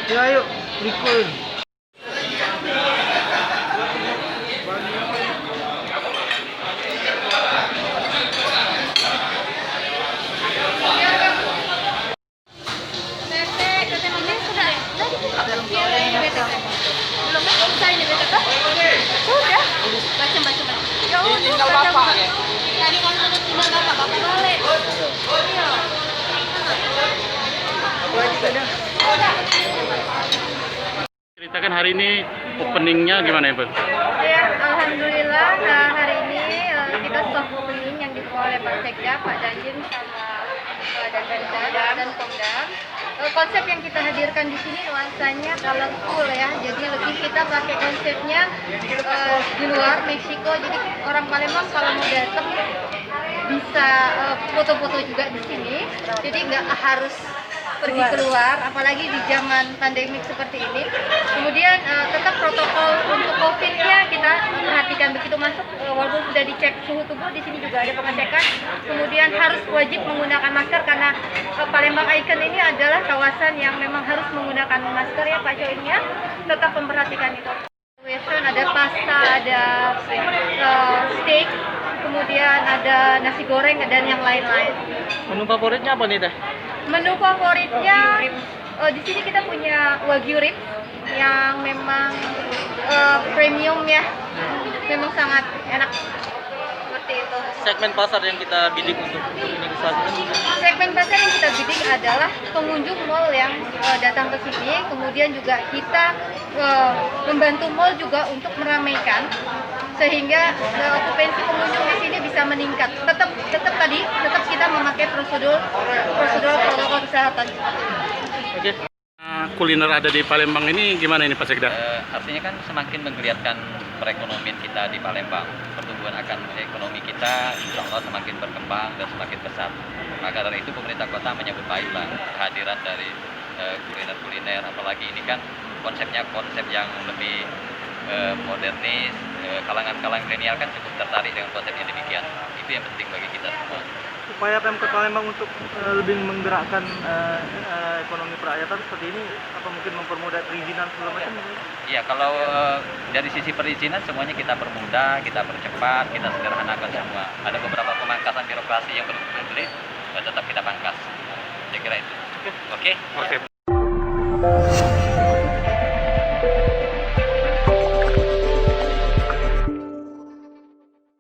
Ya ayo, recall. Tinggal bapak ya. Tadi kan tinggal bapak balik. Ceritakan hari ini openingnya gimana ya, Bu? Ya, alhamdulillah hari ini kita soft opening yang dibawa oleh Pak Sekda, Pak Dandim sama Danpemda dan Pemdam. Konsep yang kita hadirkan di sini nuansanya colorful ya, jadi lebih kita pakai konsepnya di luar Meksiko. Jadi orang Palembang kalau mau datang bisa foto-foto juga di sini. Jadi nggak harus pergi keluar, apalagi di zaman pandemik seperti ini. Kemudian tetap protokol untuk COVID-nya kita perhatikan begitu masuk, walaupun sudah dicek suhu tubuh, di sini juga ada pengecekan. Kemudian harus wajib menggunakan masker karena Palembang Icon ini adalah kawasan yang memang harus menggunakan masker ya Pak Joinnya. Tetap memperhatikan itu. Western ada pasta, ada steak, kemudian ada nasi goreng dan yang lain-lain. Menu favoritnya apa nih Teh? Menu favoritnya di sini kita punya wagyu rib yang memang premium ya, memang sangat enak seperti itu. Segmen pasar yang kita bidik untuk ini Segmen pasar yang kita bidik adalah pengunjung mall yang datang ke sini, kemudian juga kita membantu mall juga untuk meramaikan sehingga okupansi pengunjung di sini bisa meningkat. Tetap kita memakai prosedur protokol kesehatan. Oke. Kuliner ada di Palembang ini gimana ini Pak Sekda? Artinya kan semakin menggeliatkan perekonomian kita di Palembang. Pertumbuhan akan ekonomi kita insya Allah semakin berkembang dan semakin pesat. Maka dari itu pemerintah kota menyambut baiklah kehadiran dari kuliner-kuliner, apalagi ini kan konsepnya konsep yang lebih modernis. Kalangan-kalangan milenial kan cukup tertarik dengan konsep yang demikian. Itu yang penting bagi kita semua. Upaya Pemkot Palembang untuk lebih menggerakkan ekonomi perakyatan seperti ini, apa mungkin mempermudah perizinan segala macam? Iya, kalau dari sisi perizinan semuanya kita permudah, kita percepat, kita sederhanakan semua. Ada beberapa pemangkasan birokrasi yang berbelit, tetap kita pangkas. Saya kira itu. Oke. Oke.